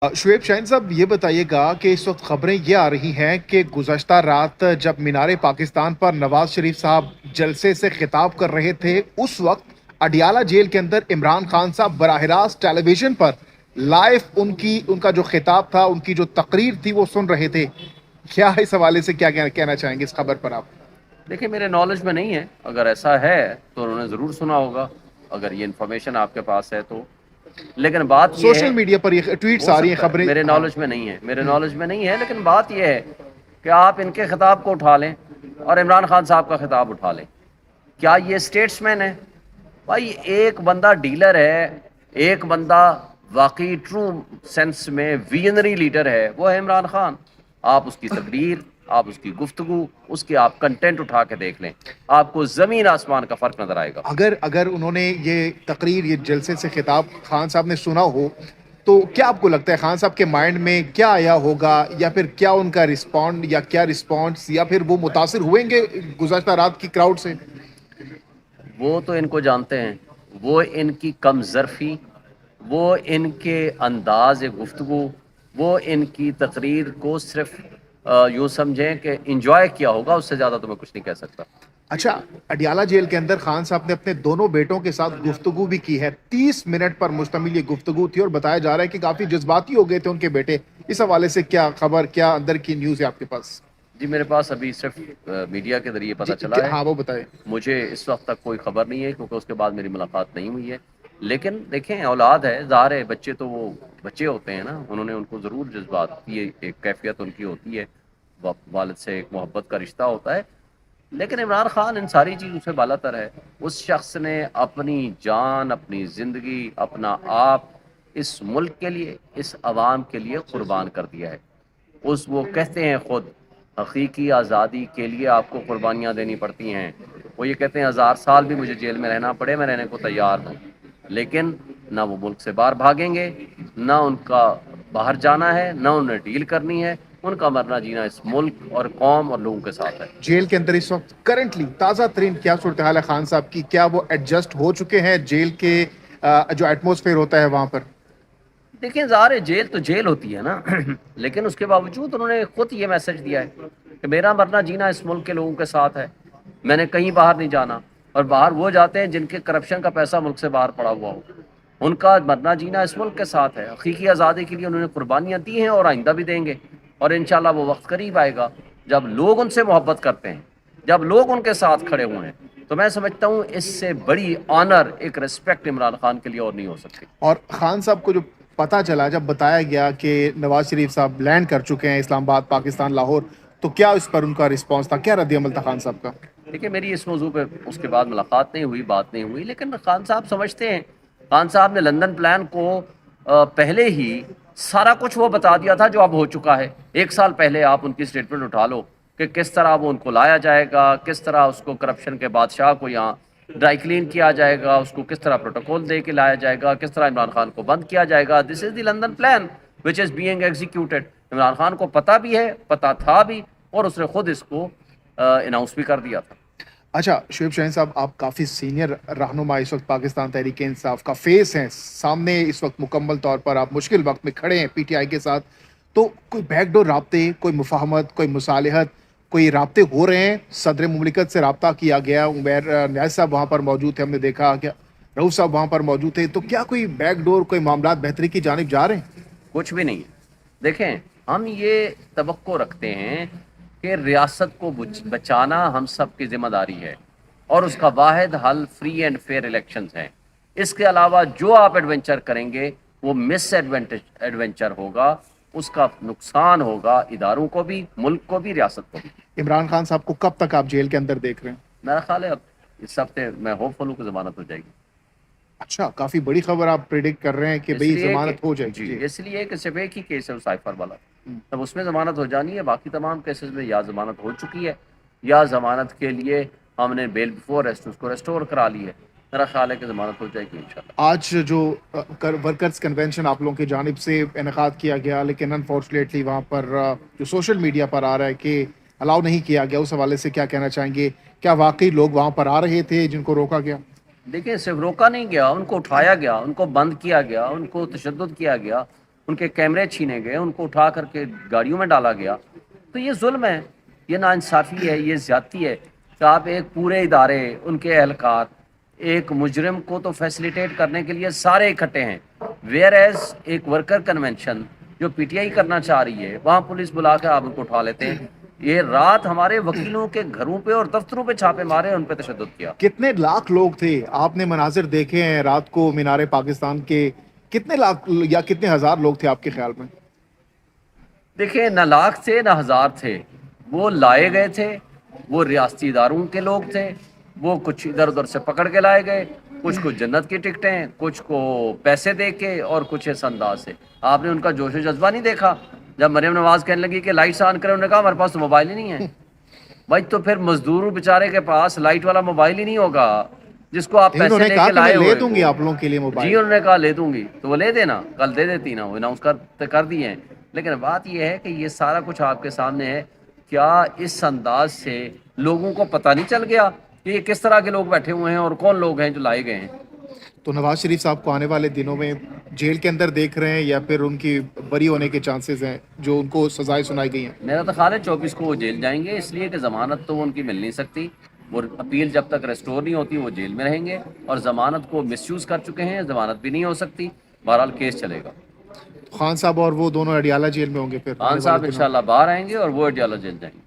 शुएब शाहीन साहब, ये बताइएगा कि इस वक्त खबरें ये आ रही हैं कि गुज़श्ता रात जब मीनार पाकिस्तान पर नवाज शरीफ साहब जलसे से खिताब कर रहे थे, उस वक्त अडियाला जेल के अंदर इमरान खान साहब बराह रास्त टेलीविजन पर लाइव उनका जो खिताब था, उनकी जो तकरीर थी, वो सुन रहे थे। क्या इस हवाले से क्या कहना चाहेंगे इस खबर पर आप? देखिए, मेरे नॉलेज में नहीं है। अगर ऐसा है तो उन्होंने ज़रूर सुना होगा, अगर ये इन्फॉर्मेशन आपके पास है तो। लेकिन बात ये है, सोशल मीडिया पर ये ट्वीट्स हो आ रही हैं, सकता है, खबरें। मेरे हाँ। नॉलेज में नहीं है, मेरे नॉलेज में नहीं है, लेकिन बात ये है कि आप इनके खिताब को उठा लें और इमरान खान साहब का खिताब उठा लें। क्या ये स्टेट्समैन है? भाई, एक बंदा डीलर है, एक बंदा वाकई ट्रू सेंस में विजनरी लीडर है, वो है इमरान खान। आप उसकी तकरीर, आप उसकी गुफ्तगू, उसके आप कंटेंट उठा के देख लें, आपको ज़मीन आसमान का फ़र्क नज़र आएगा। अगर अगर उन्होंने ये तकरीर, ये जलसे से खिताब खान साहब ने सुना हो, तो क्या आपको लगता है खान साहब के माइंड में क्या आया होगा, या फिर क्या उनका रिस्पॉन्ड या क्या रिस्पॉन्स, या फिर वो मुतासिर हुएंगे गुज़श्ता रात की क्राउड से? वो तो इनको जानते हैं, वो इनकी कम ज़र्फ़ी, वो इनके अंदाज़ गुफ्तगू, वो इनकी तकरीर को सिर्फ यूँ समझें कि इंजॉय किया होगा, उससे ज़्यादा तो मैं कुछ नहीं कह सकता। अच्छा, अडियाला जेल के अंदर खान साहब ने अपने दोनों बेटों के साथ गुफ्तगू भी की है। 30 मिनट पर मुश्तमिल ये गुफ्तगू थी और बताया जा रहा है कि काफी जज्बाती हो गए थे उनके बेटे। इस हवाले से क्या खबर, क्या अंदर की न्यूज़ है आपके पास? जी, मेरे पास अभी सिर्फ मीडिया के ज़रिए पता चला है। हाँ, वो बताए। मुझे इस वक्त तक कोई खबर नहीं है, क्योंकि उसके बाद मेरी मुलाकात नहीं हुई है। लेकिन देखें, औलाद है, ज़ाहिर है, बच्चे तो वो बच्चे होते हैं ना, उन्होंने उनको ज़रूर जज्बात की एक कैफियत उनकी होती है, वालिद से एक मोहब्बत का रिश्ता होता है। लेकिन इमरान खान इन सारी चीज़ों से बालातर है। उस शख्स ने अपनी जान, अपनी ज़िंदगी, अपना आप इस मुल्क के लिए, इस अवाम के लिए कुर्बान कर दिया है। वो कहते हैं खुद, हकीकी आज़ादी के लिए आपको कुर्बानियाँ देनी पड़ती हैं। वो ये कहते हैं, 1000 साल भी मुझे जेल में रहना पड़े, मैं रहने को तैयार हूँ। लेकिन ना वो मुल्क से बाहर भागेंगे, ना उनका बाहर जाना है, ना उन्हें डील करनी है। उनका मरना जीना इस मुल्क और कौम और लोगों के साथ है। जेल के अंदर इस वक्त करंटली ताज़ा तरीन क्या सूरत हाल है खान साहब की? क्या वो एडजस्ट हो चुके हैं जेल के जो एटमोसफेयर होता है वहां पर? देखिए, ज़ाहिर है, जेल तो जेल होती है ना लेकिन उसके बावजूद उन्होंने खुद ये मैसेज दिया है कि मेरा मरना जीना इस मुल्क के लोगों के साथ है, मैंने कहीं बाहर नहीं जाना। और बाहर वो जाते हैं जिनके करप्शन का पैसा मुल्क से बाहर पड़ा हुआ हो। उनका मरना जीना इस मुल्क के साथ है। हकीकी आज़ादी के लिए उन्होंने कुर्बानियाँ दी हैं और आइंदा भी देंगे। और इंशाल्लाह वो वक्त करीब आएगा जब लोग उनसे मोहब्बत करते हैं, जब लोग उनके साथ खड़े हुए हैं। तो मैं समझता हूँ इससे बड़ी ऑनर, एक रिस्पेक्ट इमरान खान के लिए और नहीं हो सकती। और खान साहब को जो पता चला, जब बताया गया कि नवाज शरीफ साहब लैंड कर चुके हैं इस्लामाबाद, पाकिस्तान, लाहौर, तो क्या इस पर उनका रिस्पॉन्स था, क्या रद्द अमल था खान साहब का? देखिए, मेरी इस मौजू पे उसके बाद मुलाकात नहीं हुई, बात नहीं हुई, लेकिन खान साहब समझते हैं। खान साहब ने लंदन प्लान को पहले ही सारा कुछ वो बता दिया था जो अब हो चुका है। 1 साल पहले आप उनकी स्टेटमेंट उठा लो कि किस तरह वो उनको लाया जाएगा, किस तरह उसको करप्शन के बादशाह को यहाँ ड्राई क्लीन किया जाएगा, उसको किस तरह प्रोटोकॉल दे के लाया जाएगा, किस तरह इमरान खान को बंद किया जाएगा। This is the London plan which is being executed. Imran Khan को पता भी है, पता था भी, और उसने खुद इसको अनाउंस भी कर दिया था। अच्छा, शुएब शाहीन साहब, आप काफ़ी सीनियर रहनुमा इस वक्त पाकिस्तान तहरीक इंसाफ का फेस हैं, सामने इस वक्त मुकम्मल तौर पर आप मुश्किल वक्त में खड़े हैं पीटीआई के साथ। तो कोई बैकडोर राब्ते, कोई मुफाहमत, कोई मुसालहत, कोई राब्ते हो रहे हैं? सदर मुमलिकत से रब्ता किया गया, उमैर न्याज साहब वहाँ पर मौजूद थे, हमने देखा, क्या रऊफ साहब वहाँ पर मौजूद थे, तो क्या कोई बैकडोर, कोई मामला बेहतरी की जानिब जा रहे हैं? कुछ भी नहीं है। देखें, हम ये तवक्को रखते हैं कि रियासत को बचाना हम सब की जिम्मेदारी है, और उसका वाहिद हल फ्री एंड फेयर इलेक्शंस हैं। इसके अलावा जो आप एडवेंचर करेंगे वो मिस एडवेंचर होगा, उसका नुकसान होगा इदारों को भी, मुल्क को भी, रियासत को भी। इमरान खान साहब को कब तक आप जेल के अंदर देख रहे हैं? मेरा ख्याल है अब इस हफ्ते मैं होपफुल हूँ कि जमानत हो जाएगी। अच्छा, काफ़ी बड़ी खबर आप प्रिडिक्ट कर रहे हैं कि भाई इसलिए जमानत हो जी, जाएगी। जी। इसलिए कि सिर्फ एक ही केस है उस साइफर वाला, तब उसमें ज़मानत हो जानी है। बाकी तमाम केसेस में या ज़मानत हो चुकी है, या ज़मानत के लिए हमने बेल बिफोर अरेस्ट उसको रेस्टोर करा ली है। मेरा ख्याल है कि ज़मानत हो जाएगी इंशाल्लाह। आज जो वर्कर्स कन्वेंशन आप लोगों की जानिब से इनेकाद किया गया, लेकिन अनफॉर्चुनेटली वहाँ पर जो सोशल मीडिया पर आ रहा है कि अलाउ नहीं किया गया, उस हवाले से क्या कहना चाहेंगे? क्या वाकई लोग वहाँ पर आ रहे थे जिनको रोका गया? देखिए, सिर्फ रोका नहीं गया, उनको उठाया गया, उनको बंद किया गया, उनको तशद्दुद किया गया। ان کے کیمرے چھینے گئے، ان کو اٹھا کر کے گاڑیوں میں ڈالا گیا. تو یہ ظلم ہے، یہ ناانصافی ہے، یہ زیادتی ہے کہ آپ ایک پورے ادارے، ان کے اہلکار، ایک مجرم کو تو فیسیلیٹیٹ کرنے کے لیے سارے اکٹھے ہیں، ویئر ایز ایک ورکر کنونشن جو پی ٹی آئی کرنا چاہ رہی ہے وہاں پولیس بلا کے آپ ان کو اٹھا لیتے ہیں. یہ رات ہمارے وکیلوں کے گھروں پہ اور دفتروں پہ چھاپے مارے، ان پہ تشدد کیا. کتنے لاکھ لوگ تھے؟ آپ نے مناظر دیکھے ہیں رات کو مینار پاکستان کے، کتنے لاکھ یا کتنے ہزار لوگ تھے آپ کے خیال میں؟ دیکھیں، نہ لاکھ تھے نہ ہزار تھے، وہ لائے گئے تھے، وہ ریاستی اداروں کے لوگ تھے، وہ کچھ ادھر ادھر سے پکڑ کے لائے گئے، کچھ کو جنت کی ٹکٹیں، کچھ کو پیسے دے کے، اور کچھ اس انداز سے. آپ نے ان کا جوش و جذبہ نہیں دیکھا جب مریم نواز کہنے لگی کہ لائٹس آن کریں؟ انہوں نے کہا ہمارے پاس تو موبائل ہی نہیں ہے. بھائی تو پھر مزدور بیچارے کے پاس لائٹ والا موبائل ہی نہیں ہوگا جس کو آپ انہوں پیسے نے لے کہا کے کہ میں لائے لے ہوئے دوں گی آپ لوگوں کے لیے جی موبائل. انہوں نے کہا لے دوں گی، تو وہ لے دینا، کل دے دیتی نا، وہ اناؤنس کر دیے ہیں. لیکن بات یہ ہے کہ یہ سارا کچھ آپ کے سامنے ہے. کیا اس انداز سے لوگوں کو پتہ نہیں چل گیا کہ یہ کس طرح کے لوگ بیٹھے ہوئے ہیں اور کون لوگ ہیں جو لائے گئے ہیں؟ تو نواز شریف صاحب کو آنے والے دنوں میں جیل کے اندر دیکھ رہے ہیں یا پھر ان کی بری ہونے کے چانسز ہیں جو ان کو سزائیں سنائی گئی ہیں؟ میرا تو خیال ہے 24 کو وہ جیل جائیں گے، اس لیے کہ ضمانت تو ان کی مل نہیں سکتی. وہ اپیل جب تک ریسٹور نہیں ہوتی وہ جیل میں رہیں گے، اور ضمانت کو مس یوز کر چکے ہیں، ضمانت بھی نہیں ہو سکتی. بہرحال کیس چلے گا. خان صاحب اور وہ دونوں اڈیالہ جیل میں ہوں گے پھر خان آنے والے صاحب دنوں میں؟ انشاءاللہ باہر آئیں گے اور وہ اڈیالہ جیل جائیں گے.